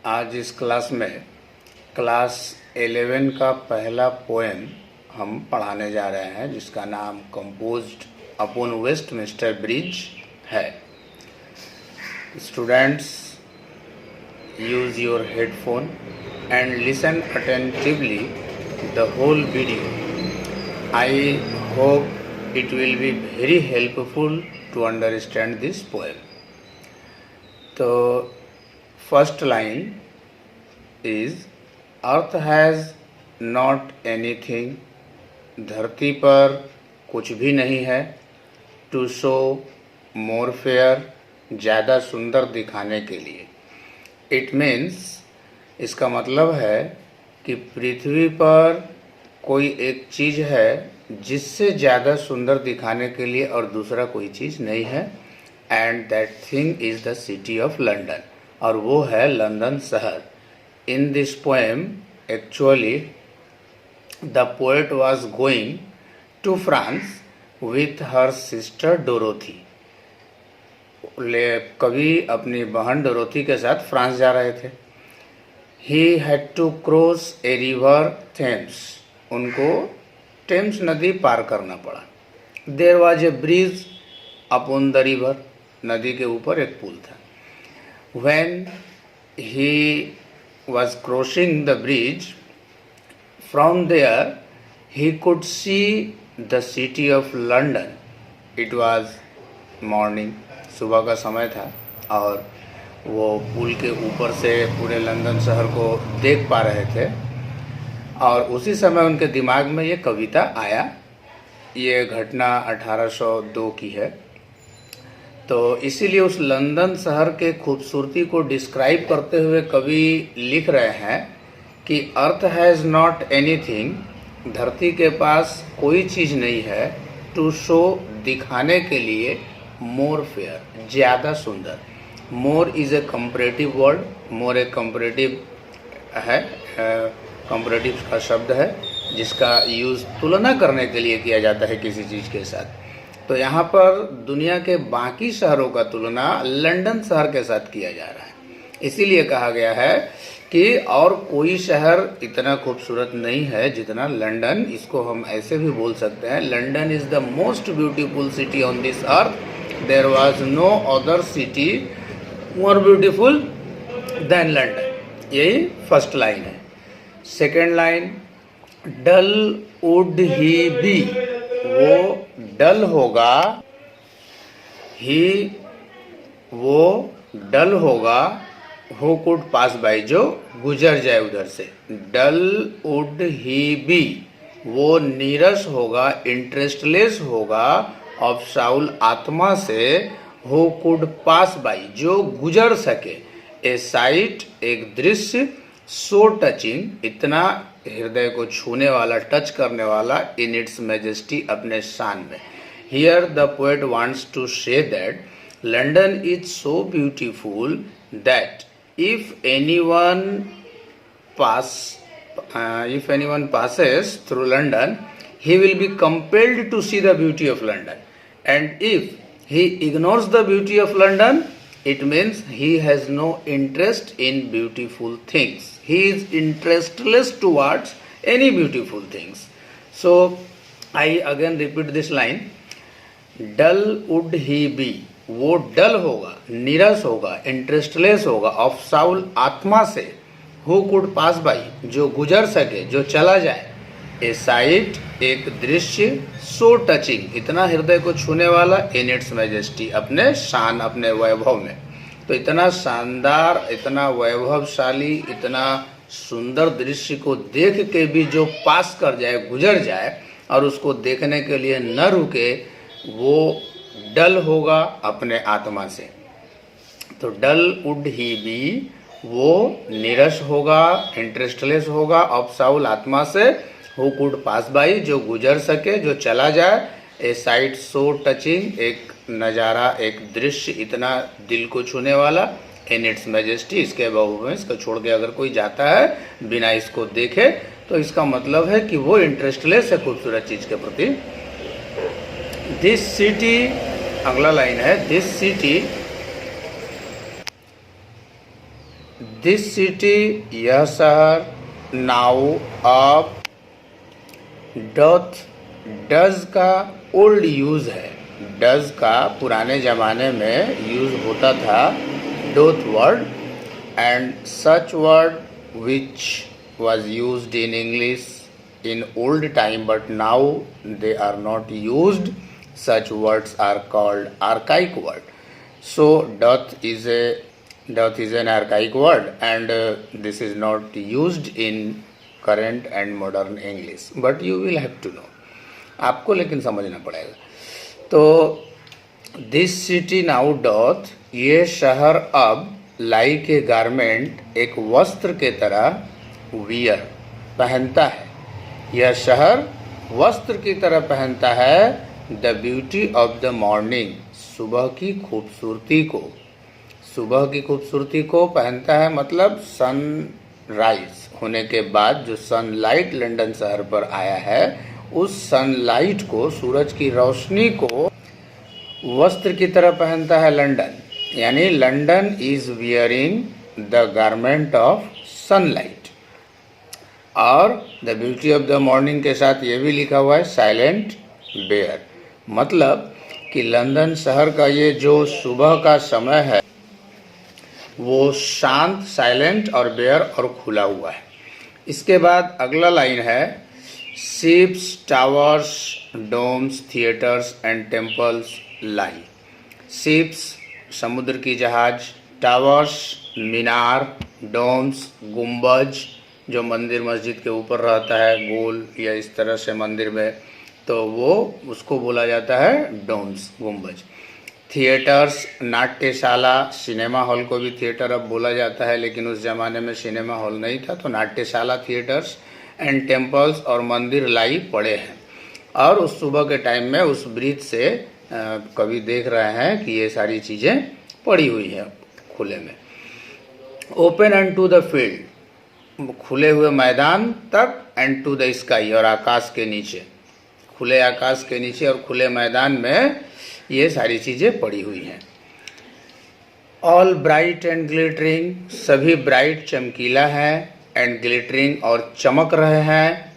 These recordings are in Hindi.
आज इस क्लास में क्लास 11 का पहला पोएम हम पढ़ाने जा रहे हैं, जिसका नाम कंपोज्ड अपॉन वेस्टमिंस्टर ब्रिज है। Students, use your headphone and listen attentively the whole video. I hope it will be very helpful to understand this poem. तो first line is earth has not anything, धरती पर कुछ भी नहीं है, टू शो मोर फेयर, ज़्यादा सुंदर दिखाने के लिए। इट मीन्स, इसका मतलब है कि पृथ्वी पर कोई एक चीज़ है जिससे ज़्यादा सुंदर दिखाने के लिए और दूसरा कोई चीज़ नहीं है, and that thing is the city of London, और वो है लंदन शहर। In this poem actually the poet was going to France with her sister Dorothy. कवि अपनी बहन डोरोथी के साथ फ्रांस जा रहे थे। He had to cross a river Thames, उनको टेम्स नदी पार करना पड़ा। There was a bridge upon the river, नदी के ऊपर एक पुल था। When he was crossing the bridge, from there he could see the city of London. It was morning, सुबह का समय था, और वो पुल के ऊपर से पूरे लंदन शहर को देख पा रहे थे। और उसी समय उनके दिमाग में ये कविता आया। ये घटना 1802 की है। तो इसीलिए उस लंदन शहर के खूबसूरती को डिस्क्राइब करते हुए कवि लिख रहे हैं कि अर्थ हैज़ नॉट एनीथिंग, धरती के पास कोई चीज़ नहीं है, टू शो दिखाने के लिए, मोर फेयर, ज़्यादा सुंदर। More is a comparative word, more एक कंपैरेटिव है, कंपैरेटिव का शब्द है जिसका यूज़ तुलना करने के लिए किया जाता है किसी चीज़ के साथ। तो यहाँ पर दुनिया के बाकी शहरों का तुलना लंदन शहर के साथ किया जा रहा है। इसीलिए कहा गया है कि और कोई शहर इतना खूबसूरत नहीं है जितना लंदन। इसको हम ऐसे भी बोल सकते हैं, London is the most beautiful city on this earth. There was no other city more beautiful than London. यही फर्स्ट लाइन है। Second line, dull would he be, वो डल होगा, ही वो डल होगा, हु कुड पास बाय, जो गुजर जाए उधर से। डल वुड ही बी, वो नीरस होगा, इंटरेस्टलेस होगा, ऑफ साउल, आत्मा से, हु कुड पास बाय, जो गुजर सके। ए साइट, एक दृश्य, सो टचिंग, इतना हृदय को छूने वाला, टच करने वाला, इन इट्स मैजेस्टी, अपने शान में। Here the poet wants to say that London is so beautiful that if anyone passes through London, he will be compelled to see the beauty of London. And if he ignores the beauty of London, it means he has no interest in beautiful things. He is interestless towards any beautiful things. So I again repeat this line. Dull would he be, वो डल होगा, नीरस होगा, इंटरेस्टलेस होगा, ऑफ साउल, आत्मा से, हु कुड पास बाई, जो गुजर सके, जो चला जाए। ए साइट, एक दृश्य, सो टचिंग, इतना हृदय को छूने वाला, इन इट्स मैजेस्टी, अपने शान, अपने वैभव में। तो इतना शानदार, इतना वैभवशाली, इतना सुंदर दृश्य को देख के भी जो पास कर जाए, गुजर जाए, और उसको देखने के लिए न रुके, वो डल होगा अपने आत्मा से। तो डल वुड ही बी, वो नीरस होगा, इंटरेस्टलेस होगा, ऑफ साउल, आत्मा से, हु कुड पास बाई, जो गुजर सके, जो चला जाए। ए साइट सो टचिंग, एक नज़ारा, एक दृश्य इतना दिल को छूने वाला, इन इट्स मैजेस्टी, इसके बहु में, इसको छोड़ के अगर कोई जाता है बिना इसको देखे, तो इसका मतलब है कि वो इंटरेस्टलेस है खूबसूरत चीज़ के प्रति। दिस सिटी, अगला लाइन है, दिस सिटी दिस सिटी, यह शहर, नाउ अब, डॉथ डज का ओल्ड यूज है। डज का पुराने ज़माने में यूज होता था doth word, and such word which was used in English in old time but now they are not used. Such words are called archaic word. So doth is an archaic word, and this is not used in current and modern English, but you will have to know. आपको लेकिन समझना पड़ेगा। तो दिस सिटी नाउ डॉथ, ये शहर अब, लाइक ए गारमेंट, एक वस्त्र के तरह, वियर, पहनता है। यह शहर वस्त्र की तरह पहनता है the beauty of the morning, सुबह की खूबसूरती को। सुबह की खूबसूरती को पहनता है, मतलब सनराइज होने के बाद जो सनलाइट लंदन शहर पर आया है, उस सनलाइट को, सूरज की रोशनी को वस्त्र की तरह पहनता है लंदन। यानी London is wearing the garment of sunlight. और the beauty of the morning के साथ ये भी लिखा हुआ है साइलेंट बेयर, मतलब कि लंदन शहर का ये जो सुबह का समय है वो शांत, साइलेंट और बेयर और खुला हुआ है। इसके बाद अगला लाइन है ships, towers, domes, theatres and temples lie. Ships, समुद्र की जहाज, टावर्स, मीनार, डोम्स, गुंबज, जो मंदिर मस्जिद के ऊपर रहता है गोल या इस तरह से मंदिर में, तो वो उसको बोला जाता है डोम्स, गुंबज। थिएटर्स, नाट्यशाला, सिनेमा हॉल को भी थिएटर अब बोला जाता है, लेकिन उस ज़माने में सिनेमा हॉल नहीं था, तो नाट्यशाला, थिएटर्स एंड टेम्पल्स और मंदिर लाई पड़े हैं। और उस सुबह के टाइम में उस ब्रिज से कभी देख रहे हैं कि ये सारी चीज़ें पड़ी हुई हैं खुले में। Open and to the field, खुले हुए मैदान तक, एंड टू द स्काई, और आकाश के नीचे, खुले आकाश के नीचे और खुले मैदान में ये सारी चीज़ें पड़ी हुई हैं। ऑल ब्राइट एंड ग्लिटरिंग, सभी ब्राइट, चमकीला है, एंड ग्लिटरिंग और चमक रहे हैं।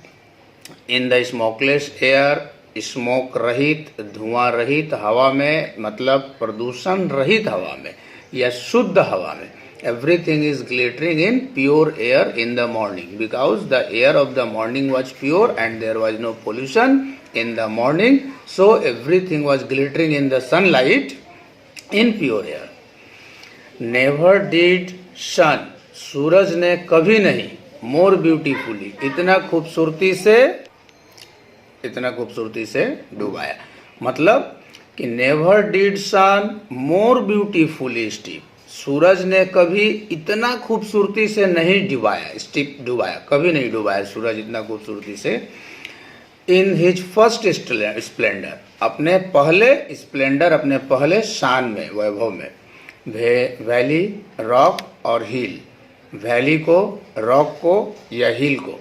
In the smokeless air, smoke रहित, धुआं रहित हवा में, मतलब प्रदूषण रहित हवा में या शुद्ध हवा में। Everything is glittering in pure air in the morning, because the air of the morning was pure and there was no pollution in the morning, so everything was glittering in the sunlight in pure air. Never did sun, सूरज ने कभी नहीं, more beautifully, इतना खूबसूरती से डुबाया। मतलब कि never did sun more beautifully steep, सूरज ने कभी इतना खूबसूरती से नहीं डुबाया, कभी नहीं डुबाया सूरज इतना खूबसूरती से। इन हिज फर्स्ट स्प्लेंडर, अपने पहले स्प्लेंडर, अपने पहले शान में, वैभव में। वैली, रॉक और हिल, वैली को, रॉक को या हिल को,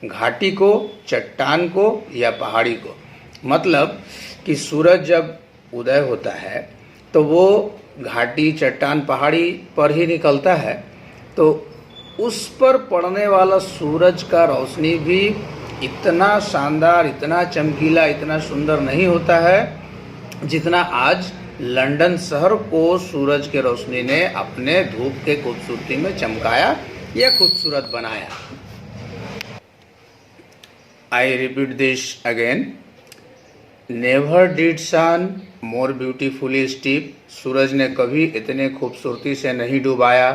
घाटी को, चट्टान को या पहाड़ी को। मतलब कि सूरज जब उदय होता है तो वो घाटी, चट्टान, पहाड़ी पर ही निकलता है, तो उस पर पड़ने वाला सूरज का रोशनी भी इतना शानदार, इतना चमकीला, इतना सुंदर नहीं होता है जितना आज लंदन शहर को सूरज के रोशनी ने अपने धूप के खूबसूरती में चमकाया या खूबसूरत बनाया। I repeat this again, never did sun more beautifully steep, सूरज ने कभी इतने खूबसूरती से नहीं डुबाया।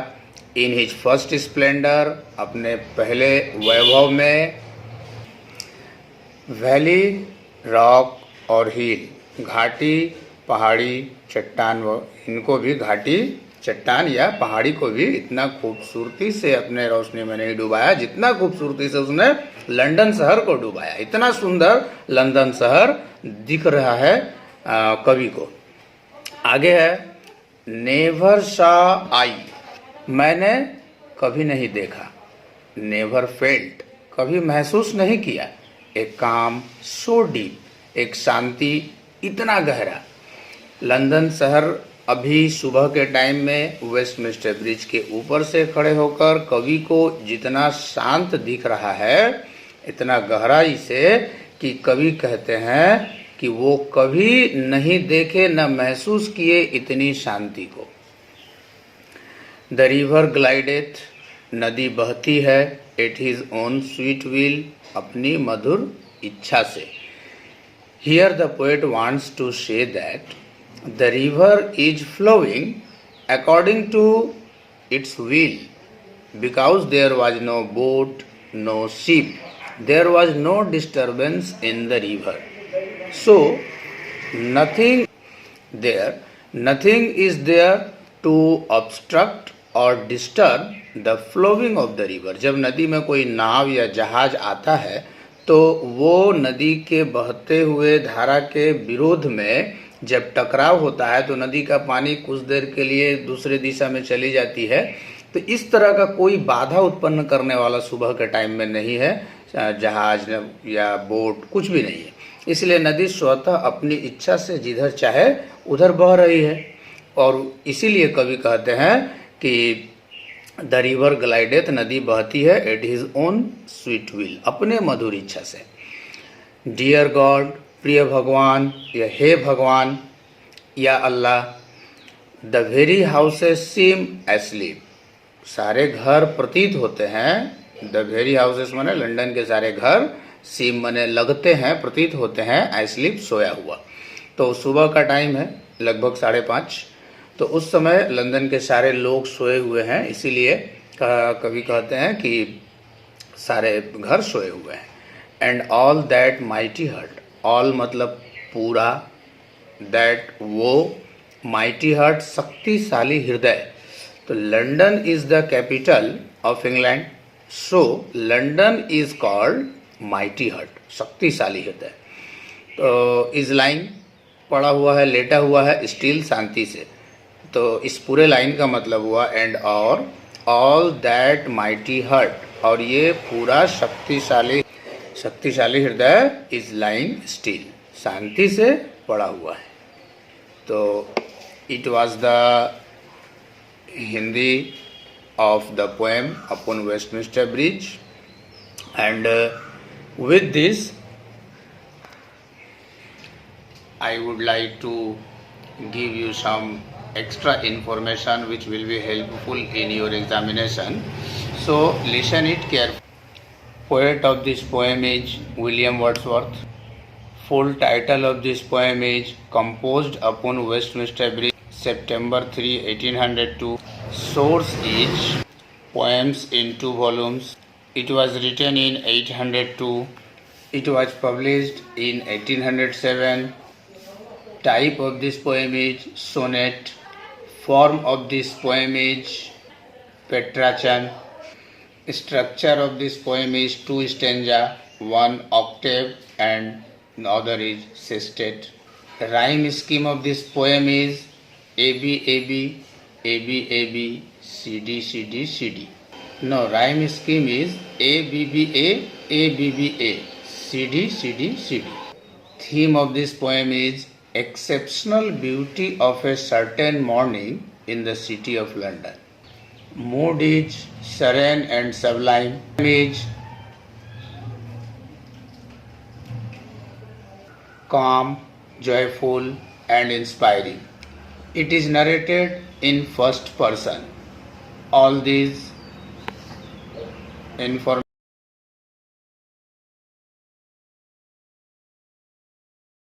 इन हिज फर्स्ट स्प्लेंडर, अपने पहले वैभव में। वैली, रॉक और हिल, घाटी, पहाड़ी, चट्टान, इनको भी घाटी, चट्टान या पहाड़ी को भी इतना खूबसूरती से अपने रोशनी में नहीं डुबाया जितना खूबसूरती से उसने लंदन शहर को डुबाया। इतना सुंदर लंदन शहर दिख रहा है कवि को। आगे है, नेवर सॉ आई, मैंने कभी नहीं देखा। नेवर फेल्ट, कभी महसूस नहीं किया। एक काम सो डीप, एक शांति इतना गहरा। लंदन शहर अभी सुबह के टाइम में वेस्टमिंस्टर ब्रिज के ऊपर से खड़े होकर कवि को जितना शांत दिख रहा है, इतना गहराई से कि कवि कहते हैं कि वो कभी नहीं देखे न महसूस किए इतनी शांति को। द रिवर ग्लाइडेथ, नदी बहती है, at his own sweet will, अपनी मधुर इच्छा से। Here the poet wants to say that the river is flowing according to its will, because there was no boat, no ship, there was no disturbance in the river, so nothing there, nothing is there to obstruct or disturb the flowing of the river। जब नदी में कोई नाव या जहाज आता है तो वो नदी के बहते हुए धारा के विरोध में जब टकराव होता है तो नदी का पानी कुछ देर के लिए दूसरे दिशा में चली जाती है। तो इस तरह का कोई बाधा उत्पन्न करने वाला सुबह के टाइम में नहीं है, जहाज या बोट कुछ भी नहीं है। इसलिए नदी स्वतः अपनी इच्छा से जिधर चाहे उधर बह रही है। और इसीलिए कवि कहते हैं कि द रिवर ग्लाइडेथ, नदी बहती है, at his own sweet will, अपने मधुर इच्छा से। डियर गॉड, प्रिय भगवान, या हे भगवान या Allah, the very houses seem asleep, सारे घर प्रतीत होते हैं। द वेरी हाउसेस माने लंदन के सारे घर, सीम माने लगते हैं, प्रतीत होते हैं, एस्लीप सोया हुआ। तो सुबह का टाइम है, लगभग 5:30, तो उस समय लंदन के सारे लोग सोए हुए हैं, इसीलिए कवि कहते हैं कि सारे घर सोए हुए हैं। And all that mighty heart, all मतलब पूरा, दैट वो, माइटी हार्ट शक्तिशाली हृदय। तो London is the capital of England, so London is called mighty heart, शक्तिशाली हृदय। तो इज लाइन पड़ा हुआ है, लेटा हुआ है, स्टिल शांति से। तो इस पूरे लाइन का मतलब हुआ एंड और ऑल दैट माइटी हार्ट, और ये पूरा शक्तिशाली हृदय इज लाइंग स्टिल, शांति से पड़ा हुआ है। तो it was the Hindi of the poem upon Westminster bridge. And with this I would like to give you some extra information which will be helpful in your examination, so listen it carefully. Poet of this poem is William Wordsworth. Full title of this poem is Composed upon Westminster Bridge, September 3, 1802. Source is Poems in 2 volumes. It was written in 802. It was published in 1807. Type of this poem is sonnet. Form of this poem is petrarchan. Structure of this poem is 2 stanza, 1 octave and the other is sestet. Rhyme scheme of this poem is AB AB AB AB CD CD CD. No, rhyme scheme is A B B A A B B A CD CD CD. Theme of this poem is exceptional beauty of a certain morning in the city of London. Mood is serene and sublime. Is calm, joyful and inspiring. It is narrated in first person. All these information